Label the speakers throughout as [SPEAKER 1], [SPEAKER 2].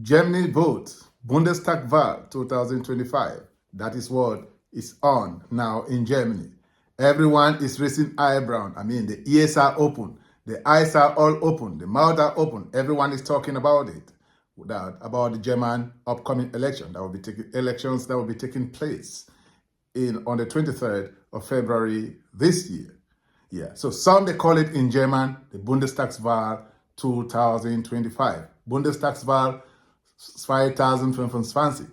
[SPEAKER 1] Germany vote, Bundestagswahl 2025. That is what is on now in Germany. Everyone is raising eyebrow. I mean, the ears are open, the eyes are all open, the mouth are open. Everyone is talking about it, about the German upcoming election that will be taking place on the 23rd of February this year. Yeah, so some they call it in German the Bundestagswahl 2025. Bundestagswahl 2025.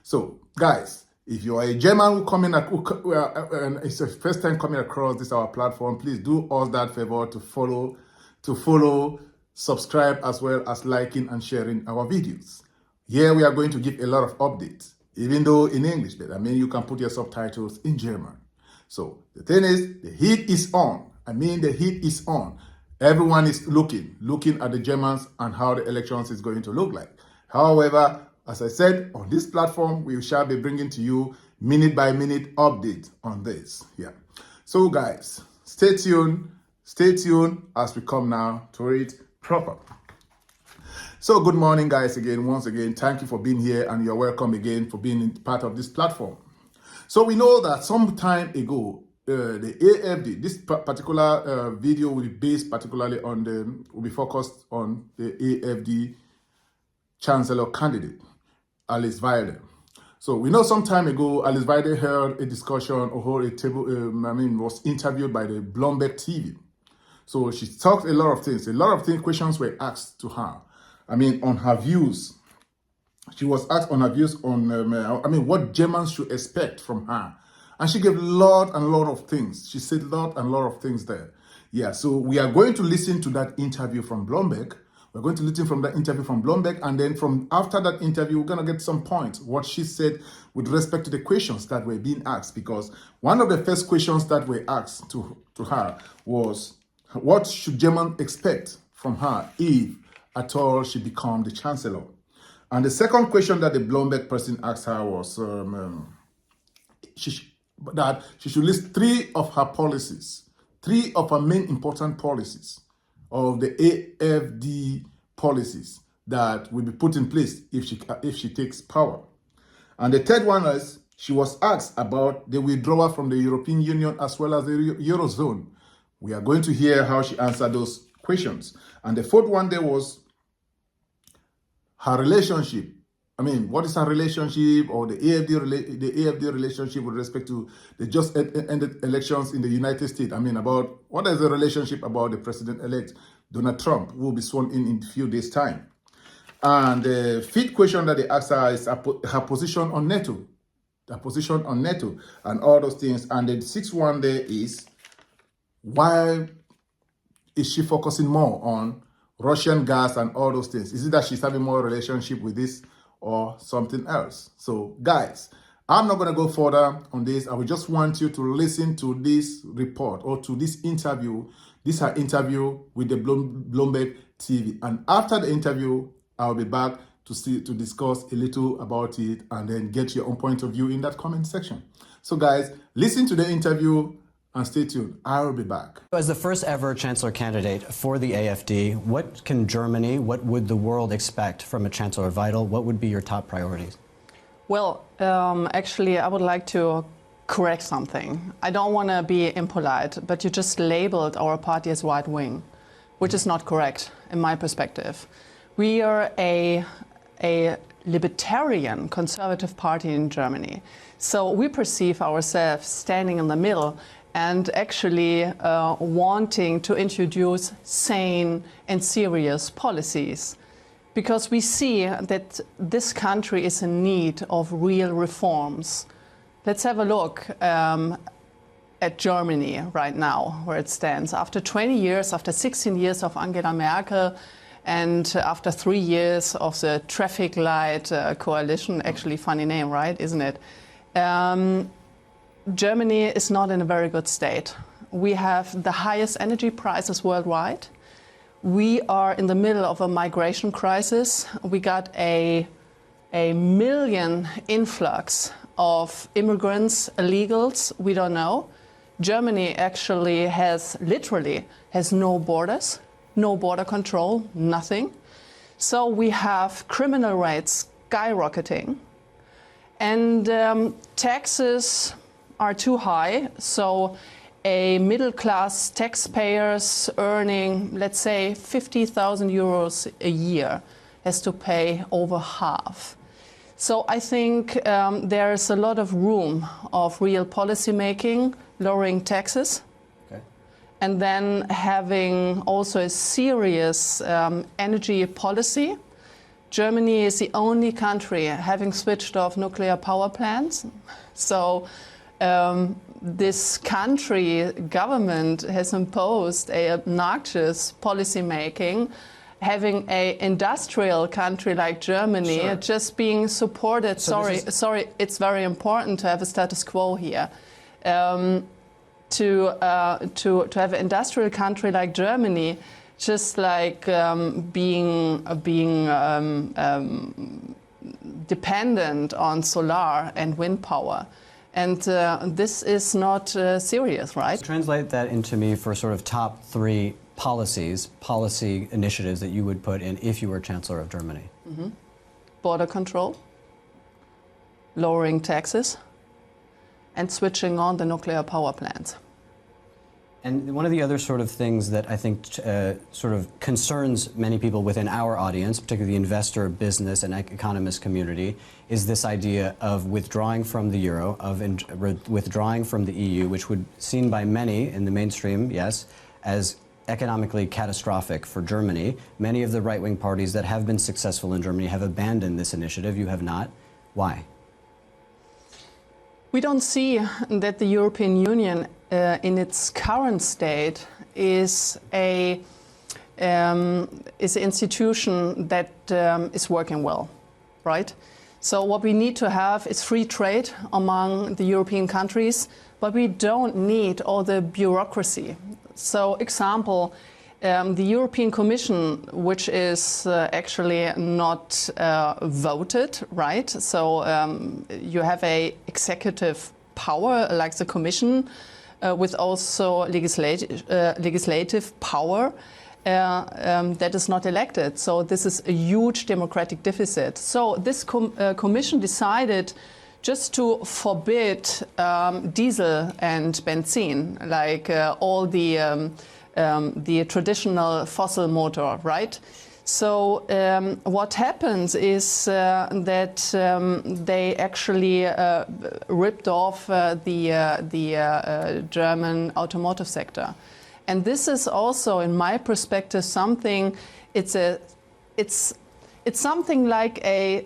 [SPEAKER 1] So, guys, if you are a German and it's the first time coming across this our platform, please do us that favor to follow, subscribe, as well as liking and sharing our videos. Here we are going to give a lot of updates, even though in English, but I mean you can put your subtitles in German. So the thing is, the heat is on. I mean the heat is on. Everyone is looking at the Germans and how the elections is going to look like. However, as I said, on this platform, we shall be bringing to you minute by minute update on this. Yeah. So guys, stay tuned as we come now to it proper. So good morning, guys, once again, thank you for being here, and you're welcome again for being part of this platform. So we know that some time ago, the AFD, this particular video will be based particularly will be focused on the AFD Chancellor candidate, Alice Weidel. So we know some time ago, Alice Weidel held a discussion or was interviewed by the Bloomberg TV. So she talked a lot of things. Questions were asked to her. I mean, on her views. She was asked on her views on, what Germans should expect from her. And she gave a lot of things. She said a lot of things there. Yeah, so we are going to listen to that interview from Bloomberg. We're going to listen from that interview from Bloomberg, and then after that interview, we're going to get some points, what she said with respect to the questions that were being asked, because one of the first questions that were asked to her was, what should Germans expect from her if at all she become the chancellor? And the second question that the Bloomberg person asked her was that she should list three of her main important policies of the AFD policies that will be put in place if she takes power. And the third one is, she was asked about the withdrawal from the European Union as well as the Eurozone. We are going to hear how she answered those questions. And the fourth one there was her relationship. I mean, what is her relationship, or the AFD relationship with respect to the just ended elections in the United States? I mean, about what is the relationship about the president-elect, Donald Trump, who will be sworn in a few days' time? And the fifth question that they asked her is her position on NATO, and all those things. And the sixth one there is, why is she focusing more on Russian gas and all those things? Is it that she's having more relationship with this or something else? So guys, I'm not going to go further on this. I would just want you to listen to this report, or to this interview. This is her interview with the Bloomberg TV. And after the interview, I'll be back to discuss a little about it, and then get your own point of view in that comment section. So guys, listen to the interview and stay tuned. I'll be back.
[SPEAKER 2] As the first ever chancellor candidate for the AFD, what can Germany, what would the world expect from a Chancellor Weidel? What would be your top priorities?
[SPEAKER 3] Well, actually, I would like to correct something. I don't want to be impolite, but you just labeled our party as right-wing, which is not correct in my perspective. We are a libertarian conservative party in Germany. So we perceive ourselves standing in the middle and actually wanting to introduce sane and serious policies, because we see that this country is in need of real reforms. Let's have a look at Germany right now, where it stands. After 20 years, after 16 years of Angela Merkel, and after 3 years of the traffic light coalition, actually funny name, right, isn't it? Germany is not in a very good state. We have the highest energy prices worldwide. We are in the middle of a migration crisis. We got a million influx of immigrants, illegals, we don't know. Germany actually literally has no borders, no border control, nothing. So we have criminal rates skyrocketing, and taxes are too high. So a middle-class taxpayers earning, let's say, 50,000 euros a year has to pay over half. So I think there's a lot of room of real policy making, lowering taxes, and then having also a serious energy policy. Germany is the only country having switched off nuclear power plants. So this country government has imposed a obnoxious policy making, having an industrial country like Germany just being supported. Sorry, it's very important to have a status quo here. To have an industrial country like Germany, just like being dependent on solar and wind power. And this is not serious, right?
[SPEAKER 2] Translate that into me for sort of top 3 policy initiatives that you would put in if you were Chancellor of Germany.
[SPEAKER 3] Mm-hmm. Border control, lowering taxes, and switching on the nuclear power plants.
[SPEAKER 2] And one of the other sort of things that I think sort of concerns many people within our audience, particularly the investor, business, and economist community, is this idea of withdrawing from the euro, of withdrawing from the EU, which would be seen by many in the mainstream, yes, as economically catastrophic for Germany. Many of the right-wing parties that have been successful in Germany have abandoned this initiative. You have not. Why?
[SPEAKER 3] We don't see that the European Union in its current state is an institution that is working well, right? So what we need to have is free trade among the European countries, but we don't need all the bureaucracy. So, example, the European Commission, which is actually not voted, right? So you have a executive power like the Commission, with also legislative power that is not elected. So this is a huge democratic deficit. So this Commission decided just to forbid diesel and benzene, like all the traditional fossil motor, right? So what happens is that they actually ripped off the German automotive sector, and this is also, in my perspective, something. It's something like a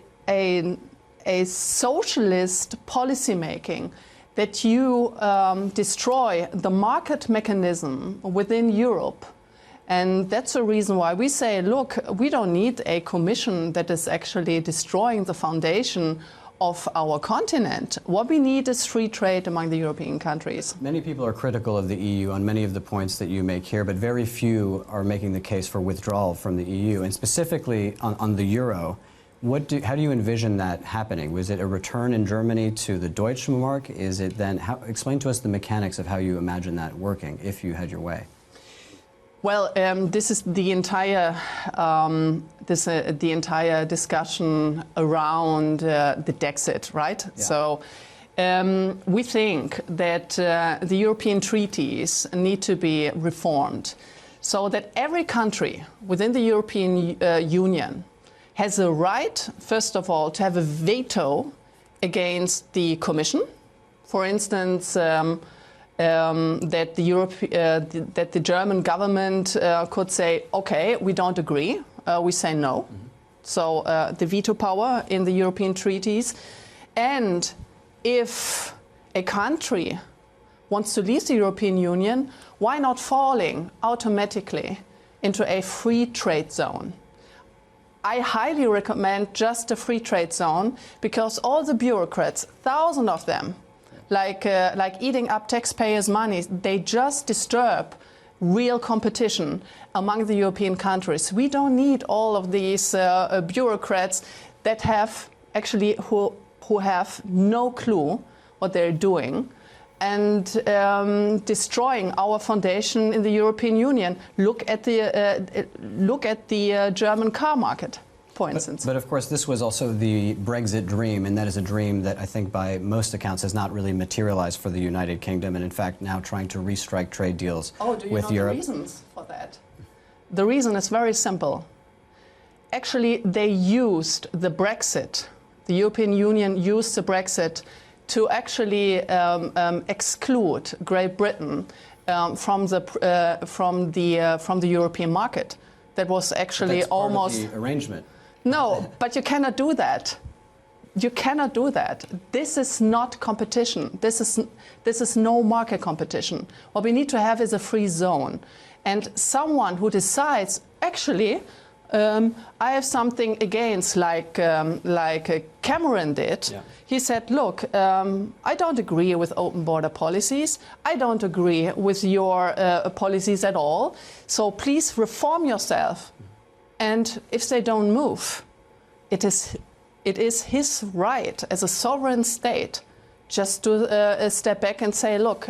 [SPEAKER 3] socialist policy making, that you destroy the market mechanism within Europe. And that's the reason why we say, look, we don't need a commission that is actually destroying the foundation of our continent. What we need is free trade among the European countries.
[SPEAKER 2] Many people are critical of the EU on many of the points that you make here, but very few are making the case for withdrawal from the EU. And specifically on the euro, how do you envision that happening? Was it a return in Germany to the Deutschmark? Is it then, explain to us the mechanics of how you imagine that working if you had your way.
[SPEAKER 3] Well, this is the entire discussion around the Brexit, right? Yeah. So we think that the European treaties need to be reformed so that every country within the European Union has a right, first of all, to have a veto against the Commission. For instance, that the German government could say, okay, we don't agree, we say no. Mm-hmm. So the veto power in the European treaties. And if a country wants to leave the European Union, why not falling automatically into a free trade zone? I highly recommend just a free trade zone, because all the bureaucrats, thousands of them, like eating up taxpayers' money, they just disturb real competition among the European countries. We don't need all of these bureaucrats that have actually who have no clue what they're doing. and destroying our foundation in the European Union. Look at the German car market, for instance.
[SPEAKER 2] But of course, this was also the Brexit dream, and that is a dream that I think by most accounts has not really materialized for the United Kingdom, and in fact now trying to restrike trade deals with Europe.
[SPEAKER 3] Oh, do you know the reasons for that? The reason is very simple. Actually, they used the Brexit, the European Union used the Brexit to actually exclude Great Britain from the European market. That was actually
[SPEAKER 2] That's part
[SPEAKER 3] almost
[SPEAKER 2] of the arrangement.
[SPEAKER 3] No, but you cannot do that. You cannot do that. This is not competition. This is no market competition. What we need to have is a free zone, and someone who decides actually. I have something against, like Cameron did. Yeah. He said, look, I don't agree with open border policies. I don't agree with your policies at all. So please reform yourself. And if they don't move, it is his right as a sovereign state just to step back and say, look,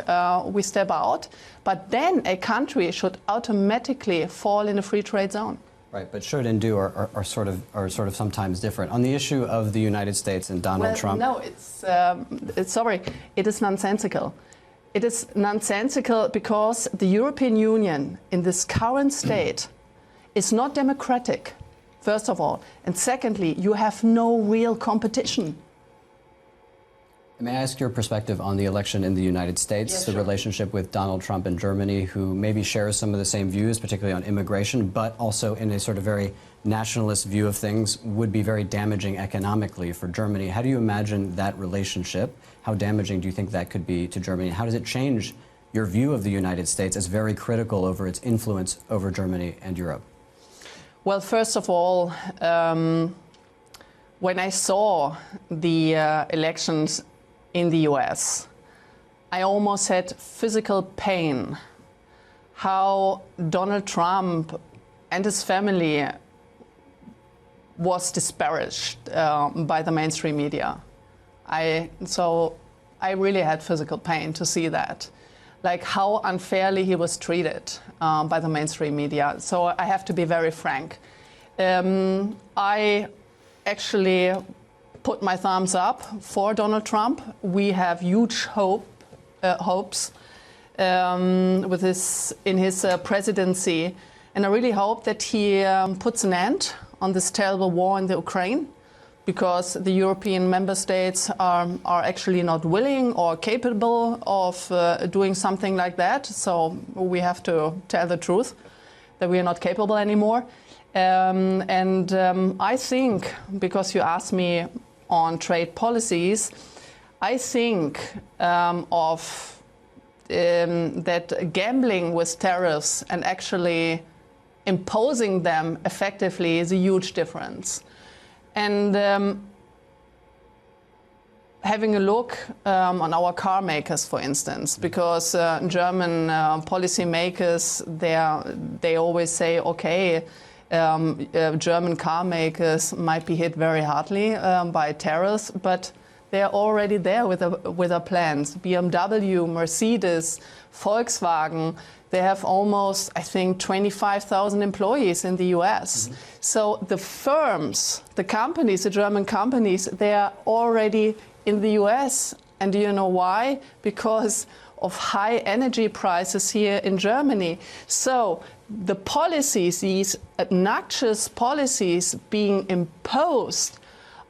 [SPEAKER 3] we step out. But then a country should automatically fall in a free trade zone.
[SPEAKER 2] Right, but should and do are sort of sometimes different. On the issue of the United States and Donald Trump.
[SPEAKER 3] No, it is nonsensical. It is nonsensical because the European Union in this current state is not democratic, first of all. And secondly, you have no real competition.
[SPEAKER 2] May I ask your perspective on the election in the United States,
[SPEAKER 3] yes,
[SPEAKER 2] the
[SPEAKER 3] sure.
[SPEAKER 2] relationship with Donald Trump and Germany, who maybe shares some of the same views, particularly on immigration, but also in a sort of very nationalist view of things, would be very damaging economically for Germany. How do you imagine that relationship? How damaging do you think that could be to Germany? How does it change your view of the United States as very critical over its influence over Germany and Europe?
[SPEAKER 3] Well, first of all, when I saw the elections in the US, I almost had physical pain how Donald Trump and his family was disparaged by the mainstream media. So I really had physical pain to see that, like how unfairly he was treated by the mainstream media. So I have to be very frank. I actually put my thumbs up for Donald Trump. We have huge hopes with in his presidency, and I really hope that he puts an end on this terrible war in the Ukraine, because the European member states are actually not willing or capable of doing something like that. So we have to tell the truth that we are not capable anymore. I think, because you asked me on trade policies, I think that gambling with tariffs and actually imposing them effectively is a huge difference. And having a look on our car makers, for instance, because German policymakers, they always say, okay, German car makers might be hit very hardly by tariffs, but they're already there with their plans. BMW, Mercedes, Volkswagen, they have almost, I think, 25,000 employees in the US. Mm-hmm. So the firms, the companies, the German companies, they are already in the US. And do you know why? Because of high energy prices here in Germany. So the policies, these obnoxious policies being imposed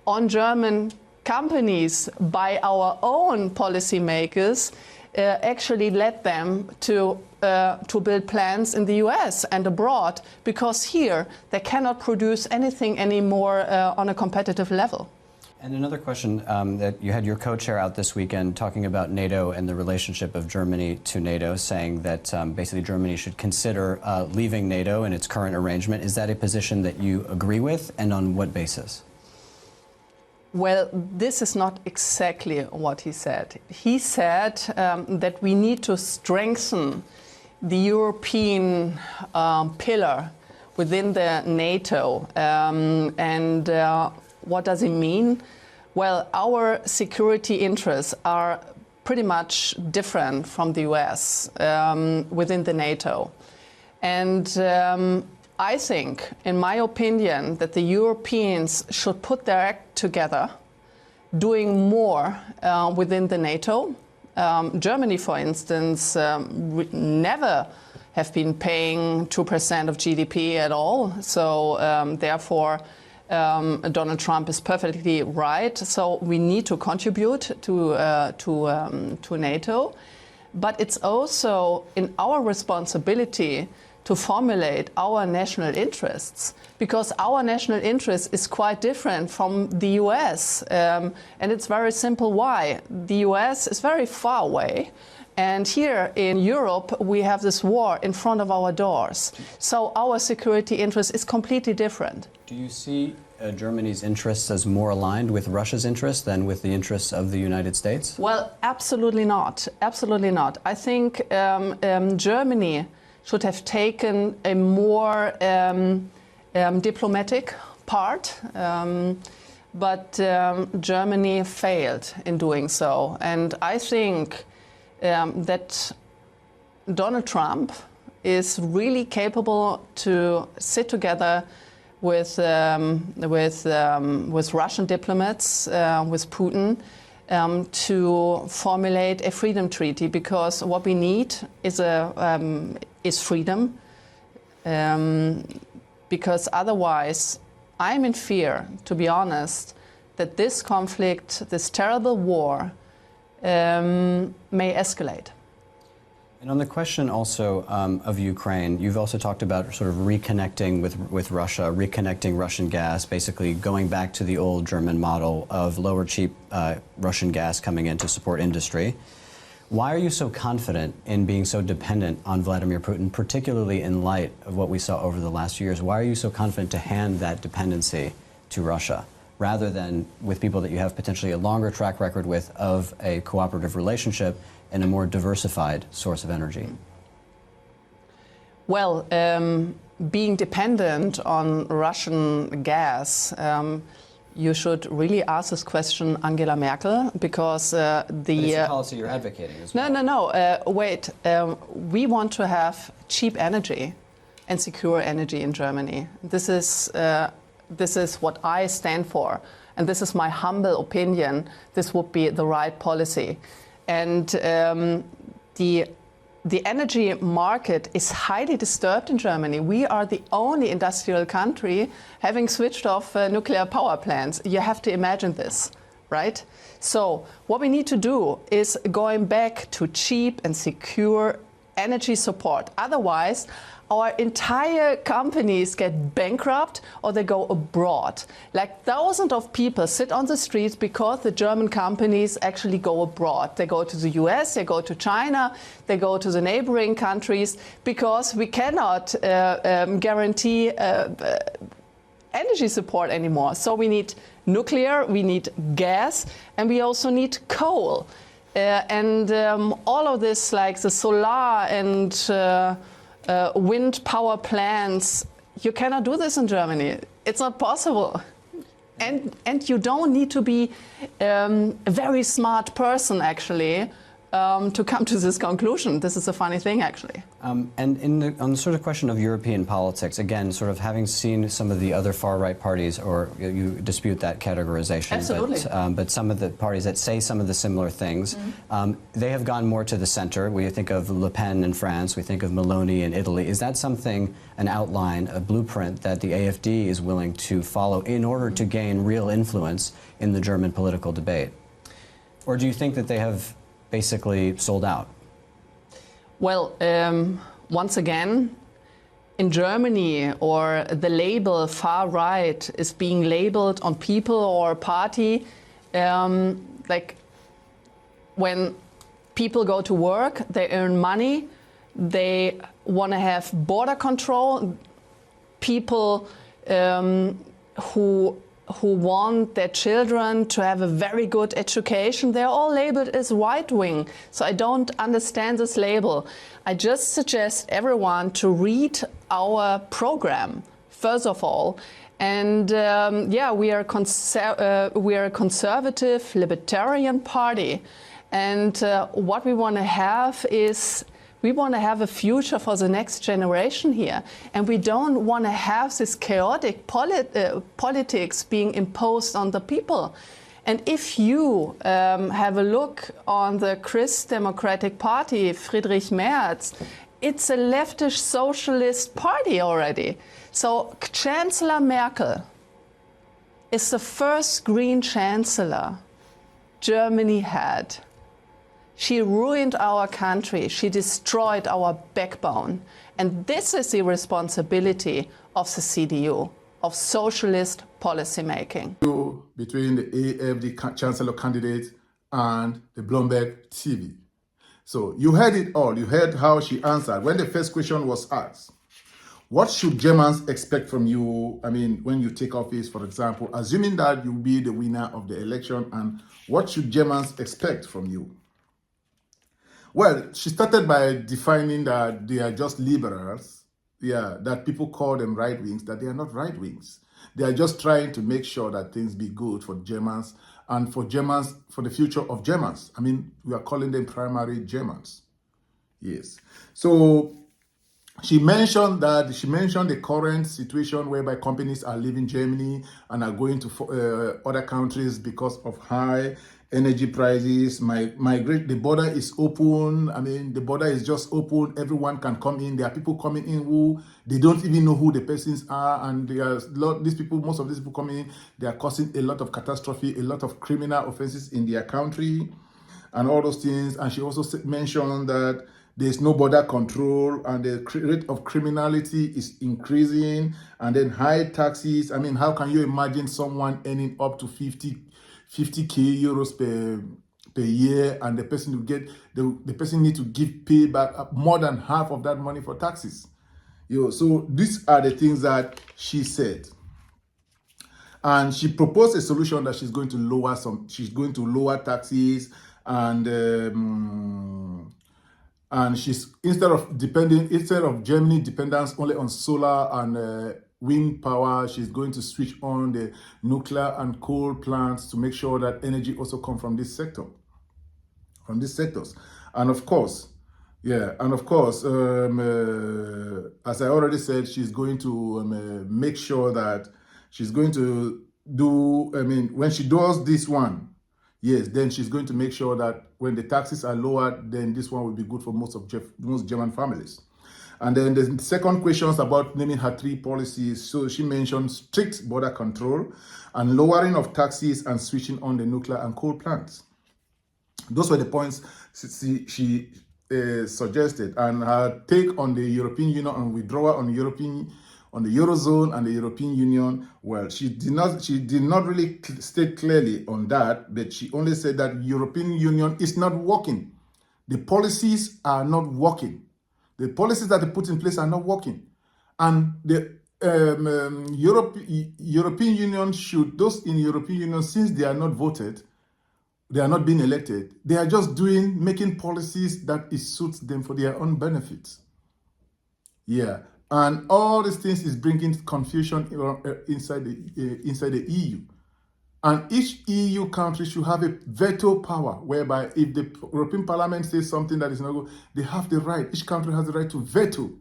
[SPEAKER 3] on German companies by our own policymakers actually led them to build plants in the US and abroad, because here they cannot produce anything anymore on a competitive level.
[SPEAKER 2] And another question, that you had your co-chair out this weekend talking about NATO and the relationship of Germany to NATO, saying that basically Germany should consider leaving NATO in its current arrangement. Is that a position that you agree with, and on what basis?
[SPEAKER 3] Well, this is not exactly what he said. He said that we need to strengthen the European pillar within the NATO. What does it mean? Well, our security interests are pretty much different from the US within the NATO. And I think, in my opinion, that the Europeans should put their act together, doing more within the NATO. Germany, for instance, never have been paying 2% of GDP at all. So therefore, Donald Trump is perfectly right. So we need to contribute to NATO. But it's also in our responsibility to formulate our national interests, because our national interest is quite different from the US. And it's very simple why. The US is very far away. And here in Europe, we have this war in front of our doors. So our security interest is completely different.
[SPEAKER 2] Do you see Germany's interests as more aligned with Russia's interests than with the interests of the United States?
[SPEAKER 3] Well, absolutely not. Absolutely not. I think Germany should have taken a more diplomatic part, but Germany failed in doing so. And I think that Donald Trump is really capable to sit together with Russian diplomats, with Putin, to formulate a freedom treaty, because what we need is freedom, because otherwise I'm in fear, to be honest, that this conflict, this terrible war, may escalate.
[SPEAKER 2] And on the question also of Ukraine, you've also talked about sort of reconnecting with Russia, reconnecting Russian gas, basically going back to the old German model of lower cheap Russian gas coming in to support industry. Why are you so confident in being so dependent on Vladimir Putin, particularly in light of what we saw over the last few years? Why are you so confident to hand that dependency to Russia, rather than with people that you have potentially a longer track record with of a cooperative relationship and a more diversified source of energy?
[SPEAKER 3] Well, being dependent on Russian gas, you should really ask this question Angela Merkel, because
[SPEAKER 2] But it's a policy you're advocating as well.
[SPEAKER 3] No. Wait. We want to have cheap energy and secure energy in Germany. This is what I stand for, and this is my humble opinion. This would be the right policy. And the energy market is highly disturbed in Germany. We are the only industrial country having switched off nuclear power plants. You have to imagine this, right? So what we need to do is going back to cheap and secure energy support. Otherwise, our entire companies get bankrupt or they go abroad. Like thousands of people sit on the streets because the German companies actually go abroad. They go to the US, they go to China, they go to the neighboring countries, because we cannot guarantee energy support anymore. So we need nuclear, we need gas, and we also need coal. And all of this, like the solar and wind power plants, you cannot do this in Germany. It's not possible. And you don't need to be a very smart person, actually, to come to this conclusion. This is a funny thing, actually.
[SPEAKER 2] And on the sort of question of European politics, again, sort of having seen some of the other far-right parties, or you dispute that categorization.
[SPEAKER 3] Absolutely.
[SPEAKER 2] But some of the parties that say some of the similar things, they have gone more to the center. We think of Le Pen in France, we think of Meloni in Italy. Is that something, an outline, a blueprint that the AfD is willing to follow in order to gain real influence in the German political debate? Or do you think that they have basically sold out?
[SPEAKER 3] Well, once again, in Germany, or the label far right is being labeled on people or party, like when people go to work, they earn money, they want to have border control. People who want their children to have a very good education, they're all labeled as right-wing. So I don't understand this label. I just suggest everyone to read our program, first of all. And we are a conservative, libertarian party. And what we want to have is, we want to have a future for the next generation here. And we don't want to have this chaotic politics being imposed on the people. And if you have a look on the Christ Democratic Party, Friedrich Merz, it's a leftist socialist party already. So Chancellor Merkel is the first green chancellor Germany had. She ruined our country. She destroyed our backbone. And this is the responsibility of the CDU, of socialist policymaking.
[SPEAKER 1] Between the AfD chancellor candidate and the Bloomberg TV. So you heard it all. You heard how she answered. When the first question was asked, what should Germans expect from you, I mean, when you take office, for example, assuming that you'll be the winner of the election, and what should Germans expect from you? Well, she started by defining that they are just liberals, that people call them right wings, that they are not right wings. They are just trying to make sure that things be good for Germans and for Germans, for the future of Germans. I mean, we are calling them primary Germans. Yes. So she mentioned the current situation whereby companies are leaving Germany and are going to other countries because of high energy prices. Migrate, the border is open. I mean, the border is just open. Everyone can come in. There are people coming in who they don't even know who the persons are, and most of these people coming in, they are causing a lot of catastrophe, a lot of criminal offenses in their country, and all those things. And she also mentioned that there's no border control and the rate of criminality is increasing, and then high taxes. I mean, how can you imagine someone earning up to 50k euros per year, and the person will get the person need to pay back more than half of that money for taxes? So these are the things that she said. And she proposed a solution that she's going to lower taxes, and she's instead of Germany dependence only on solar and wind power, she's going to switch on the nuclear and coal plants to make sure that energy also comes from this sector, from these sectors. And of course, as I already said, she's going to make sure that she's going to do, when she does this one, yes, then she's going to make sure that when the taxes are lowered, then this one will be good for most German families. And then the second question is about naming her three policies. So she mentioned strict border control and lowering of taxes and switching on the nuclear and coal plants. Those were the points she suggested. And her take on the European Union and withdrawal on the Eurozone and the European Union, well, she did not really state clearly on that, but she only said that European Union is not working. The policies are not working. The policies that they put in place are not working. And the European Union those in European Union, since they are not voted, they are not being elected, they are just making policies that suits them for their own benefits. Yeah. And all these things is bringing confusion inside the EU. And each EU country should have a veto power, whereby if the European Parliament says something that is not good, they have the right, each country has the right to veto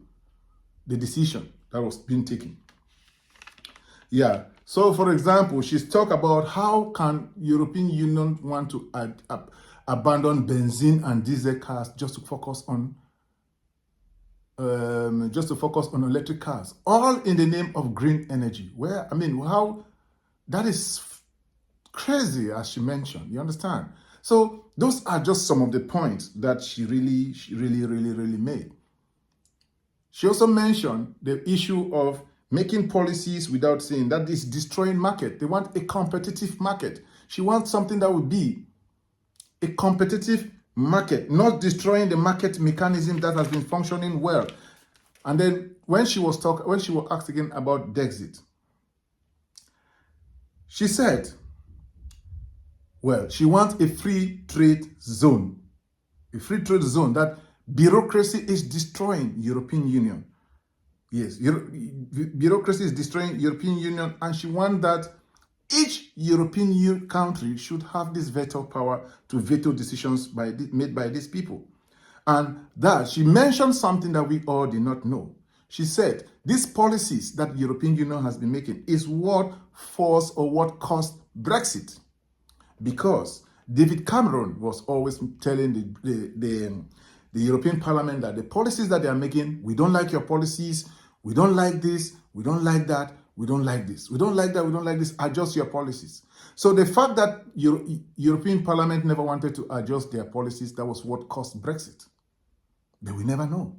[SPEAKER 1] the decision that was being taken. Yeah. So, for example, she's talked about how can European Union want to abandon benzene and diesel cars just to focus on electric cars, all in the name of green energy. How that is crazy, as she mentioned. You understand? So those are just some of the points that she really made. She also mentioned the issue of making policies without saying that is destroying market. They want a competitive market. She wants something that would be a competitive market, not destroying the market mechanism that has been functioning well. And then when she was asked again about Brexit, she said, well, she wants a free trade zone. A free trade zone, that bureaucracy is destroying European Union. Yes, bureaucracy is destroying European Union, and she wants that Each European country should have this veto power to veto decisions made by these people. And that she mentioned something that we all did not know. She said, these policies that the European Union has been making is what forced or what caused Brexit. Because David Cameron was always telling the European Parliament that the policies that they are making, we don't like your policies, we don't like this, we don't like that, we don't like this, we don't like that, we don't like this, adjust your policies. So the fact that European Parliament never wanted to adjust their policies, that was what caused Brexit. But we never know.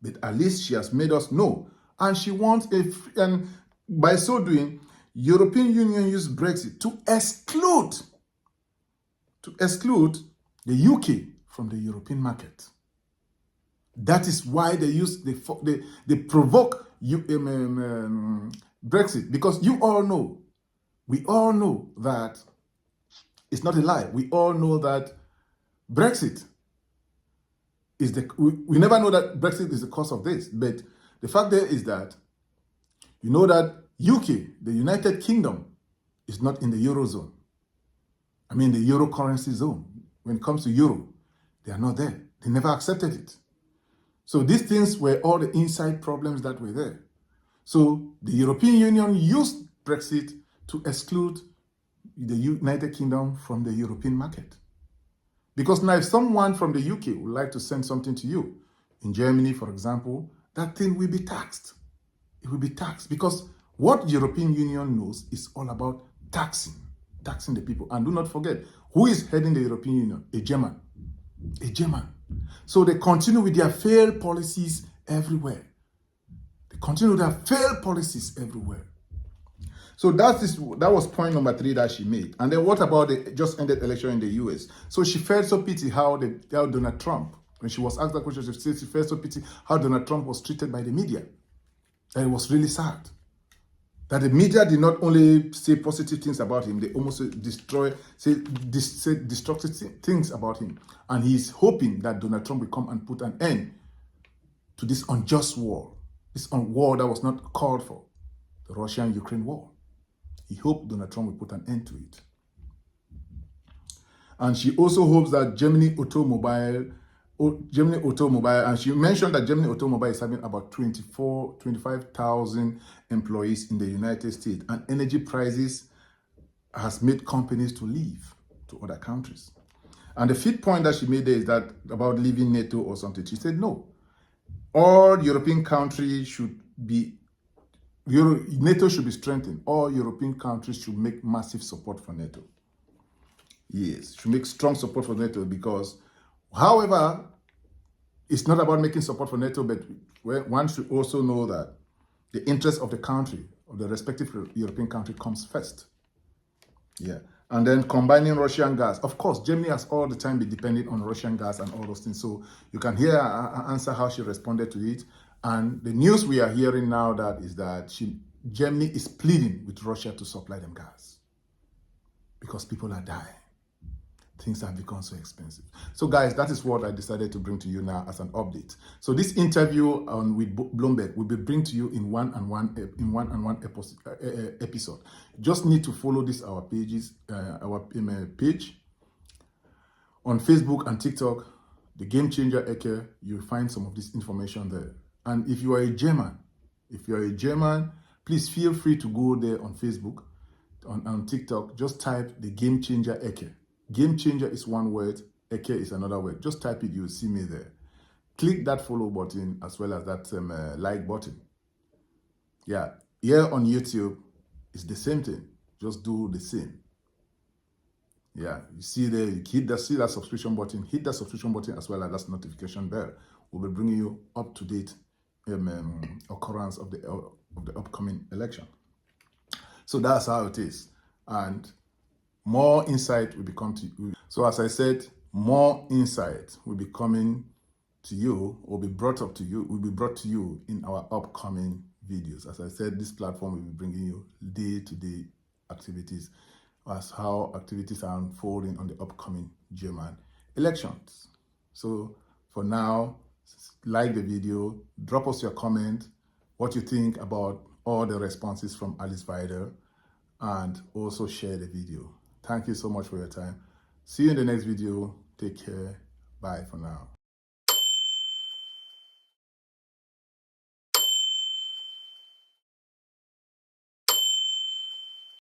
[SPEAKER 1] But at least she has made us know. And she wants, and by so doing, European Union used Brexit to exclude the UK from the European market. That is why they provoke Brexit, because we all know that it's not a lie. We all know that Brexit is we never know that Brexit is the cause of this, but the fact there is that you know that UK, the United Kingdom, is not in the Eurozone. I mean the Euro currency zone. When it comes to Euro, they are not there. They never accepted it. So these things were all the inside problems that were there. So the European Union used Brexit to exclude the United Kingdom from the European market. Because now if someone from the UK would like to send something to you, in Germany, for example, that thing will be taxed. It will be taxed because what European Union knows is all about taxing the people. And do not forget, who is heading the European Union? A German. So they continue with their failed policies everywhere. So that was point number 3 that she made. And then what about the just ended election in the US? So she felt so pity how Donald Trump, when she was asked that question, she said she felt so pity how Donald Trump was treated by the media. And it was really sad. That the media did not only say positive things about him, they almost say destructive things about him. And he's hoping that Donald Trump will come and put an end to this unjust war, this war that was not called for, the Russian-Ukraine war. He hoped Donald Trump will put an end to it. And she also hopes that Germany Automobile, and she mentioned that Germany Automobile is having about 25,000 employees in the United States, and energy prices has made companies to leave to other countries. And the 5th point that she made there is that about leaving NATO or something. She said, no, all European countries should be, NATO should be strengthened. All European countries should make massive support for NATO. Yes, should make strong support for NATO because, however, it's not about making support for NATO, but one should also know that the interest of the country, of the respective European country, comes first. Yeah. And then combining Russian gas. Of course, Germany has all the time been dependent on Russian gas and all those things. So you can hear her answer how she responded to it. And the news we are hearing now is that Germany is pleading with Russia to supply them gas because people are dying. Things have become so expensive. So guys, that is what I decided to bring to you now as an update. So this interview with Bloomberg will be bring to you in one-on-one episode. Just need to follow our pages, our page on Facebook and TikTok, the GameChanger Eke. You'll find some of this information there. And if you are a German, please feel free to go there on Facebook, on TikTok. Just type the GameChanger Eke. GameChanger is one word, Eke is another word. Just type it, you'll see me there. Click that follow button as well as that like button. Yeah, here on YouTube, it's the same thing. Just do the same. Yeah, you see there, you see that subscription button. Hit that subscription button as well as that notification bell. We'll be bringing you up-to-date occurrence of the upcoming election. So that's how it is. And more insight will be coming to you. So as I said, more insight will be coming to you, will be brought to you in our upcoming videos. As I said, this platform will be bringing you day-to-day activities as how activities are unfolding on the upcoming German elections. So for now, like the video, drop us your comment, what you think about all the responses from Alice Weidel, and also share the video. Thank you so much for your time. See you in the next video. Take care. Bye for now.